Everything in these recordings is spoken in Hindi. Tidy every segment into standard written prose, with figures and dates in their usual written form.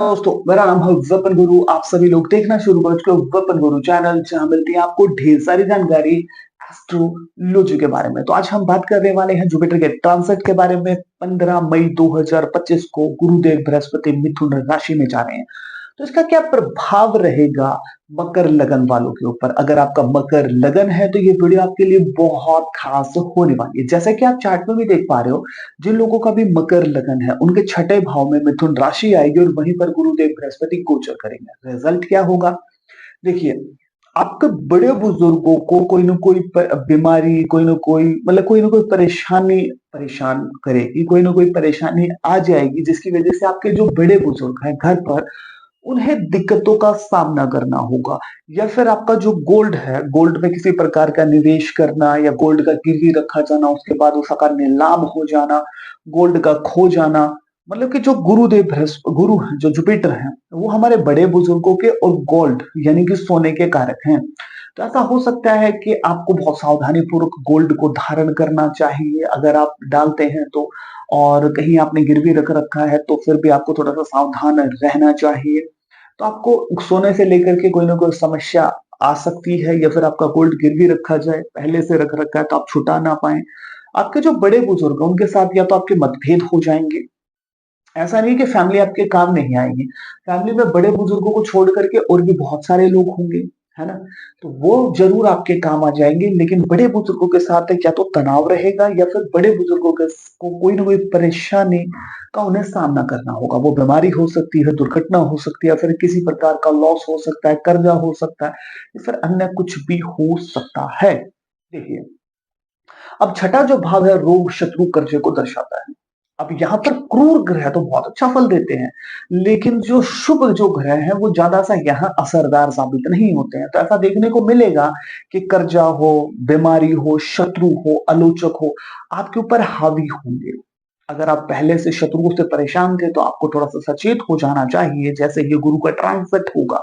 दोस्तों, मेरा नाम है वेपन गुरु। आप सभी लोग देखना शुरू कर चुके हो वेपन गुरु चैनल, जहां मिलती है आपको ढेर सारी जानकारी एस्ट्रोलॉजी के बारे में। तो आज हम बात करने वाले हैं जुपिटर के ट्रांजिट के बारे में। 15 मई 2025 को गुरुदेव बृहस्पति मिथुन राशि में जा रहे हैं। तो इसका क्या प्रभाव रहेगा मकर लगन वालों के ऊपर? अगर आपका मकर लगन है तो ये वीडियो आपके लिए बहुत खास होने वाली है। जैसा कि आप चार्ट में भी देख पा रहे हो, जिन लोगों का भी मकर लगन है उनके छठे भाव में मिथुन राशि आएगी और वहीं पर गुरुदेव बृहस्पति गोचर करेंगे। रिजल्ट क्या होगा? देखिए, आपके बड़े बुजुर्गों को कोई ना कोई बीमारी, कोई ना कोई कोई ना कोई परेशानी परेशान करेगी, कोई ना कोई परेशानी आ जाएगी, जिसकी वजह से आपके जो बड़े बुजुर्ग हैं घर पर, उन्हें दिक्कतों का सामना करना होगा। या फिर आपका जो गोल्ड है, गोल्ड में किसी प्रकार का निवेश करना या गोल्ड का गिरवी रखा जाना, उसके बाद उसका नीलाम हो जाना, गोल्ड का खो जाना। मतलब कि जो गुरु हैं, जो जुपिटर हैं, वो हमारे बड़े बुजुर्गों के और गोल्ड यानी कि सोने के कारक हैं। तो ऐसा हो सकता है कि आपको बहुत सावधानी पूर्वक गोल्ड को धारण करना चाहिए अगर आप डालते हैं तो। और कहीं आपने गिरवी रख रखा है तो फिर भी आपको थोड़ा सा सावधान रहना चाहिए। तो आपको सोने से लेकर के कोई ना कोई समस्या आ सकती है, या फिर आपका गोल्ड गिरवी रखा जाए, पहले से रख रखा है तो आप छुटा ना पाए। आपके जो बड़े बुजुर्ग हैं उनके साथ या तो आपके मतभेद हो जाएंगे। ऐसा नहीं कि फैमिली आपके काम नहीं आएगी। फैमिली में बड़े बुजुर्गों को छोड़ करके और भी बहुत सारे लोग होंगे, है ना? तो वो जरूर आपके काम आ जाएंगे, लेकिन बड़े बुजुर्गों के साथ क्या तो तनाव रहेगा, या फिर बड़े बुजुर्गों को कोई ना कोई परेशानी का उन्हें सामना करना होगा। वो बीमारी हो सकती है, दुर्घटना हो सकती है, फिर किसी प्रकार का लॉस हो सकता है, कर्जा हो सकता है, या फिर अन्य कुछ भी हो सकता है। देखिए, अब छठा जो भाव है रोग शत्रु कर्जे को दर्शाता है। अब यहाँ पर क्रूर ग्रह तो बहुत अच्छा फल देते हैं, लेकिन जो शुभ जो ग्रह हैं वो ज्यादा सा यहाँ असरदार साबित नहीं होते हैं। तो ऐसा देखने को मिलेगा कि कर्जा हो, बीमारी हो, शत्रु हो, आलोचक हो, आपके ऊपर हावी होंगे। अगर आप पहले से शत्रुओं से परेशान थे तो आपको थोड़ा सा सचेत हो जाना चाहिए, जैसे ये गुरु का ट्रांजिट होगा।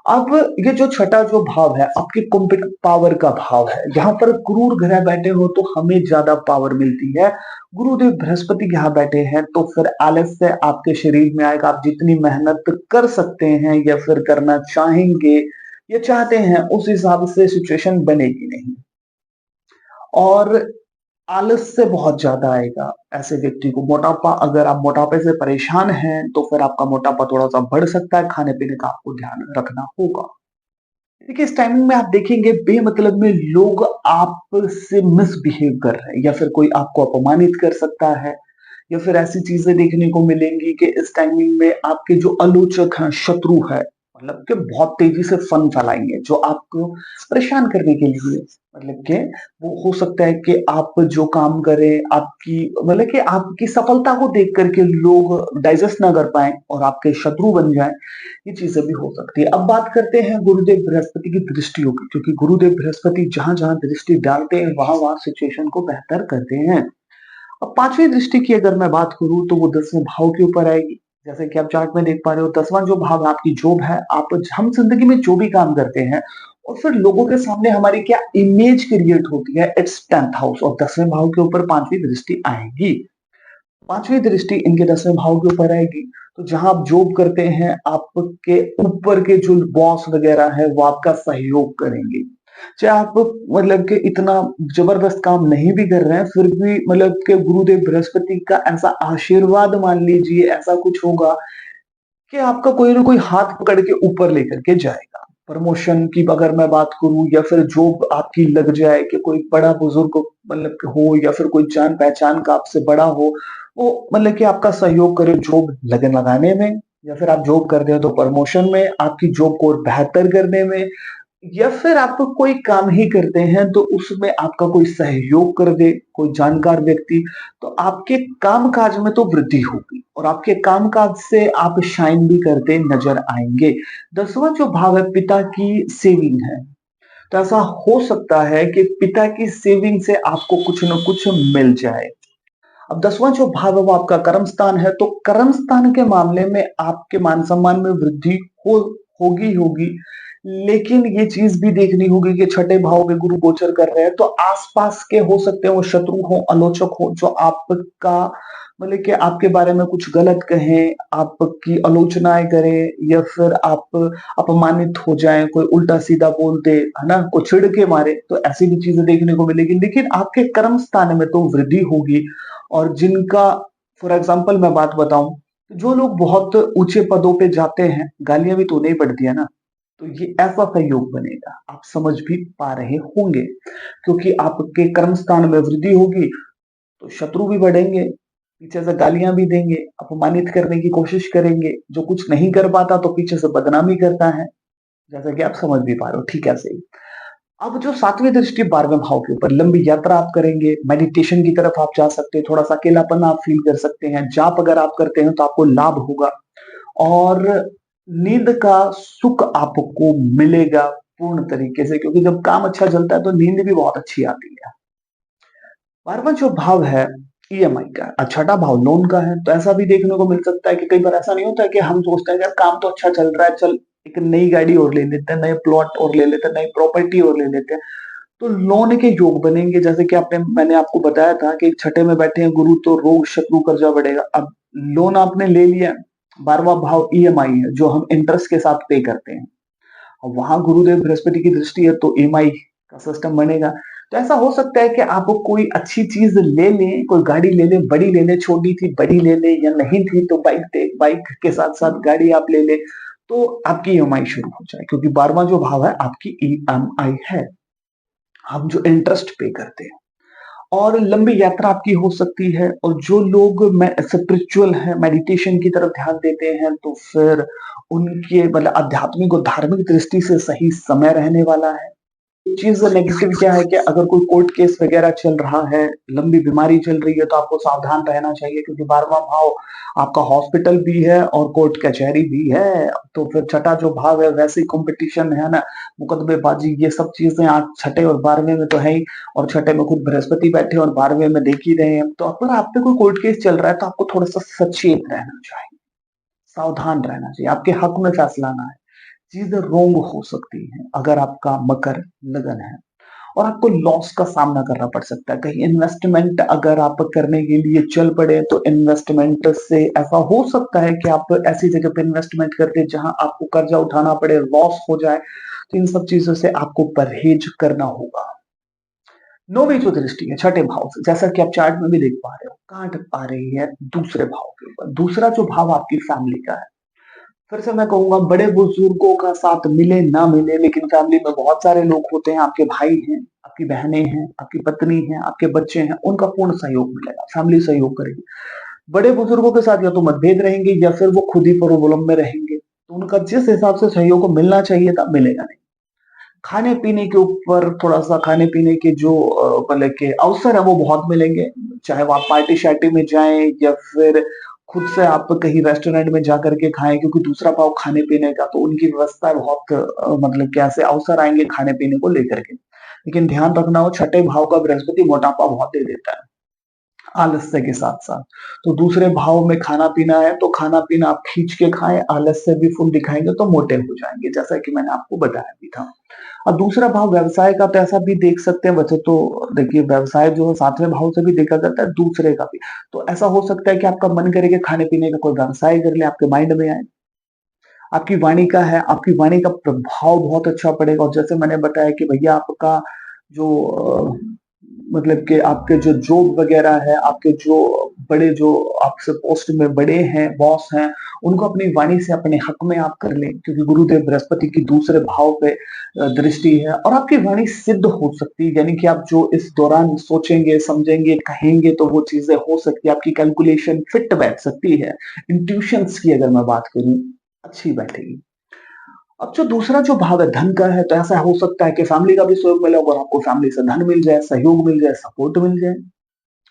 अब ये जो छठा जो भाव है आपके कॉम्पिटिटिव पावर का भाव है। यहाँ पर क्रूर ग्रह बैठे हो तो हमें ज्यादा पावर मिलती है। गुरुदेव बृहस्पति यहाँ बैठे हैं तो फिर आलस्य आपके शरीर में आएगा। आप जितनी मेहनत कर सकते हैं या फिर करना चाहेंगे या चाहते हैं, उस हिसाब से सिचुएशन बनेगी नहीं। और आलस्य बहुत ज्यादा आएगा ऐसे व्यक्ति को। मोटापा, अगर आप मोटापे से परेशान हैं तो फिर आपका मोटापा थोड़ा सा बढ़ सकता है। खाने पीने का आपको ध्यान रखना होगा। देखिए, इस टाइमिंग में आप देखेंगे बेमतलब में लोग आपसे मिसबिहेव कर रहे हैं, या फिर कोई आपको अपमानित कर सकता है, या फिर ऐसी चीजें देखने को मिलेंगी कि इस टाइमिंग में आपके जो आलोचक हैं, शत्रु है, मतलब कि बहुत तेजी से फन फैलाएंगे जो आपको परेशान करने के लिए। मतलब कि वो हो सकता है कि आप जो काम करें, आपकी आपकी सफलता को देख करके लोग डाइजेस्ट ना कर पाए और आपके शत्रु बन जाए। ये चीजें भी हो सकती है। अब बात करते हैं गुरुदेव बृहस्पति की दृष्टियों की, क्योंकि गुरुदेव बृहस्पति जहां जहां दृष्टि डालते हैं वहां वहां सिचुएशन को बेहतर करते हैं। अब पांचवी दृष्टि की अगर मैं बात करूं तो वो 10वें भाव के ऊपर आएगी। जैसे कि आप चार्ट में देख पा रहे हो, 10वां जो भाव है आपकी जॉब है। आप हम जिंदगी में जो भी काम करते हैं और फिर लोगों के सामने हमारी क्या इमेज क्रिएट होती है, इट्स 10th हाउस, और 10वें भाव के ऊपर पांचवी दृष्टि आएगी। पांचवी दृष्टि इनके 10वें भाव के ऊपर आएगी। तो जहां आप जॉब करते हैं, आपके ऊपर के जो बॉस वगैरह है वो आपका सहयोग करेंगे। चाहे आप कि इतना जबरदस्त काम नहीं भी कर रहे हैं, फिर भी कि गुरुदेव बृहस्पति का ऐसा आशीर्वाद मान लीजिए, ऐसा कुछ होगा कि आपका कोई ना कोई हाथ पकड़ के ऊपर लेकर के जाएगा। प्रमोशन की अगर मैं बात करूं, या फिर जॉब आपकी लग जाए कि कोई बड़ा बुजुर्ग कि हो, या फिर कोई जान पहचान का आपसे बड़ा हो, वो कि आपका सहयोग करे जॉब लगन लगाने में, या फिर आप जॉब कर रहे हो तो प्रमोशन में, आपकी जॉब को और बेहतर करने में, या फिर आप कोई काम ही करते हैं तो उसमें आपका कोई सहयोग कर दे, कोई जानकार व्यक्ति, तो आपके काम-काज में तो वृद्धि होगी और आपके काम-काज से आप शाइन भी करते नज़र आएँगे। 10वां जो भाव है पिता की सेविंग है। तो ऐसा हो सकता है कि पिता की सेविंग से आपको कुछ न कुछ मिल जाए। अब 10वां जो भाव है वो आपका कर्म स्थान है, तो कर्म स्थान के मामले में आपके मान-सम्मान में वृद्धि होगी ही होगी। लेकिन ये चीज़ भी देखनी होगी कि छठे भाव में गुरु गोचर कर रहे हैं, तो आस-पास के हो सकते हैं वो शत्रु हों, आलोचक हों, जो आपका मतलब कि आपके बारे में कुछ गलत कहें, आपकी आलोचनाएँ करें या फिर आप अपमानित हो जाएँ, कोई उल्टा-सीधा बोल दे, है ना? कोई चिढ़ के मारे, तो ऐसी भी चीज़ें देखने को मिलेगी। लेकिन आपके कर्म स्थान में तो वृद्धि होगी और जिनका फॉर एग्ज़ाम्पल मैं बात बताऊँ, जो लोग बहुत ऊँचे पदों पे जाते हैं, गालियाँ भी तो उन्हें ही पड़ती है ना? तो ये ऐसा संयोग बनेगा, आप समझ भी पा रहे होंगे, क्योंकि आपके कर्म स्थान में वृद्धि होगी, तो शत्रु भी बढ़ेंगे, पीछे से गालियाँ भी देंगे, अपमानित करने की कोशिश करेंगे, जो कुछ नहीं कर पाता तो पीछे से बदनामी करता है, जैसा कि आप समझ भी पा रहे हो, ठीक ऐसे ही। अब जो 7वीं दृष्टि 12वें भाव के ऊपर लंबी यात्रा आप करेंगे, मेडिटेशन की तरफ आप जा सकते हैं, थोड़ा-सा अकेलापन आप फ़ील कर सकते हैं, जाप अगर आप करते हैं तो आपको लाभ होगा और नींद का सुख आपको मिलेगा पूर्ण तरीके से क्योंकि जब काम अच्छा चलता है तो नींद भी बहुत अच्छी आती है। 12वां जो भाव है ईएमआई का छठा भाव लोन का है, तो ऐसा भी देखने को मिल सकता है कि कई बार ऐसा नहीं होता है कि हम सोचते हैं यार काम तो अच्छा चल रहा है, चल एक नई गाड़ी और ले लेते हैं, नए प्लॉट और ले लेते हैं, नई प्रॉपर्टी और ले लेते हैं। तो लोन के योग बनेंगे जैसे कि आपने मैंने आपको बताया था कि छठे में बैठे हैं गुरु तो रोग शत्रु कर्जा बढ़ेगा। अब लोन आपने ले लिया, 12वां भाव ईएमआई है जो हम इंटरेस्ट के साथ पे करते हैं। अब वहां गुरुदेव बृहस्पति की दृष्टि है तो ईएमआई का सिस्टम बनेगा। तो ऐसा हो सकता है कि आप कोई अच्छी चीज ले लें, कोई गाड़ी ले लें, बड़ी ले लें, छोटी थी बड़ी ले लें या नहीं थी तो बाइक के साथ साथ गाड़ी आप ले लें, तो आपकी ईएमआई शुरू हो जाए क्योंकि 12वां जो भाव है आपकी ईएमआई है, हम जो इंटरेस्ट पे करते हैं। और लंबी यात्रा आपकी हो सकती है और जो लोग स्पिरिचुअल है, मेडिटेशन की तरफ ध्यान देते हैं तो फिर उनके मतलब आध्यात्मिक और धार्मिक दृष्टि से सही समय रहने वाला है। चीज़ नेगेटिव क्या है कि अगर कोई कोर्ट केस वगैरह चल रहा है, लंबी बीमारी चल रही है तो आपको सावधान रहना चाहिए क्योंकि 12वां भाव आपका हॉस्पिटल भी है और कोर्ट कचहरी भी है। तो फिर छठा जो भाव है वैसे ही कॉम्पिटिशन है ना, मुकदमेबाजी ये सब चीज़ें आज छठे और 12वें में तो है ही और छठे में खुद बृहस्पति बैठे और 12वें में देख ही रहे हैं। तो अगर आप पे कोई कोर्ट केस चल रहा है तो आपको थोड़ा-सा सचेत रहना चाहिए, सावधान रहना चाहिए, आपके हक में फैसला ना आए। चीज़ें रोंग हो सकती हैं अगर आपका मकर लगन है। और आपको लॉस का सामना करना पड़ सकता है। कहीं इन्वेस्टमेंट अगर आप करने के लिए चल पड़े तो इन्वेस्टमेंट से ऐसा हो सकता है कि आप ऐसी जगह पे इन्वेस्टमेंट कर दें जहाँ आपको कर्जा उठाना पड़े, लॉस हो जाए। तो इन सब चीज़ों से आपको परहेज करना होगा। 9वीं जो दृष्टि है छठे भाव से, जैसा कि आप चार्ट में भी देख पा रहे हो, काट आ रही है दूसरे भाव के ऊपर। दूसरा जो भाव आपकी फैमिली का है। फिर से मैं कहूँगा बड़े बुजुर्गों का साथ मिले ना मिले लेकिन फैमिली में बहुत सारे लोग होते हैं, आपके भाई हैं, आपकी बहनें हैं, आपकी पत्नी है, आपके बच्चे हैं, उनका पूर्ण सहयोग मिलेगा, फैमिली सहयोग करेगी। बड़े बुजुर्गों के साथ या तो मतभेद रहेंगे या फिर वो खुद ही प्रॉब्लम में रहेंगे, तो उनका जिस हिसाब से सहयोग को मिलना चाहिए था, मिलेगा नहीं। खाने-पीने के ऊपर थोड़ा-सा खाने-पीने के जो मतलब के अवसर है वो बहुत मिलेंगे, चाहे वो आप पार्टी-शार्टी में जाएँ या फिर खुद से आप कहीं रेस्टोरेंट में जाकर के खाएँ क्योंकि दूसरा भाव खाने-पीने का तो उनकी व्यवस्था बहुत मतलब कि ऐसे अवसर आएँगे खाने-पीने को लेकर के। लेकिन ध्यान रखना हो छठे भाव का बृहस्पति मोटापा बहुत दे देता है। आलस्य के साथ-साथ। तो दूसरे भाव में खाना-पीना है, तो खाना-पीना आप खींच के खाएँ, आलस्य भी फुल दिखाएँगे तो मोटे हो जाएँगे, जैसा कि मैंने आपको बताया भी था। और दूसरा भाव व्यवसाय का तो ऐसा भी देख सकते हैं, वैसे तो देखिए व्यवसाय जो है 7वें भाव से भी देखा जाता है, दूसरे का भी। तो ऐसा हो सकता है कि आपका मन करे कि खाने-पीने का कोई व्यवसाय कर लें, आपके माइंड में आए। आपकी वाणी का है, आपकी वाणी का प्रभाव बहुत अच्छा पड़ेगा और जैसे मैंने बताया कि भैया आपका जो मतलब कि आपके जो जॉब वगैरह है, आपके जो बड़े जो आपसे पोस्ट में बड़े हैं, बॉस हैं, उनको अपनी वाणी से अपने हक में आप कर लें क्योंकि गुरुदेव बृहस्पति की दूसरे भाव पे दृष्टि है और आपकी वाणी सिद्ध हो सकती है, यानी कि आप जो इस दौरान सोचेंगे, समझेंगे, कहेंगे तो वो चीज़ें हो सकती है, आपकी कैलकुलेशन फिट बैठ सकती है। इंट्यूशंस की अगर मैं बात करूँ, अच्छी बैठेगी। अब जो दूसरा जो भाव है धन का है, तो ऐसा हो सकता है कि फैमिली का भी सहयोग मिले और आपको फैमिली से धन मिल जाए, सहयोग मिल जाए, सपोर्ट मिल जाए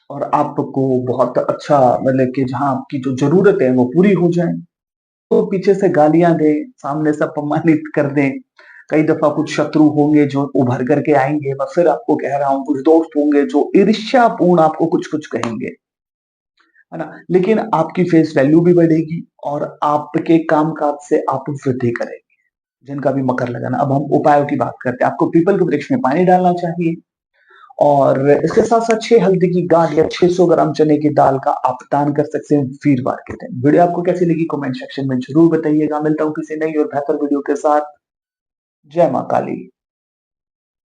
और आपको बहुत अच्छा मतलब कि जहाँ आपकी जो ज़रूरत है वो पूरी हो जाए। तो पीछे से गालियाँ दें, सामने से अपमानित कर दें, कई दफ़ा कुछ शत्रु होंगे जो उभर कर के आएँगे, मैं फिर आपको कह रहा हूँ कुछ दोस्त होंगे जो ईर्ष्यापूर्ण आपको कुछ-कुछ कहेंगे, है ना? लेकिन आपकी फेस वैल्यू भी बढ़ेगी और आपके काम-काज से आप वृद्धि करेंगे। जिनका भी मकर लगाना। अब हम उपायों की बात करते हैं। आपको पीपल के वृक्ष में पानी डालना चाहिए और इसके साथ-साथ 6 हल्दी की गांठ या 600 ग्राम चने की दाल का आप दान कर सकते हैं वीरवार के दिन। वीडियो आपको कैसी लगी कमेंट सेक्शन में ज़रूर बताइएगा। मिलता हूँ किसी नई और बेहतर वीडियो के साथ। जय माँ काली।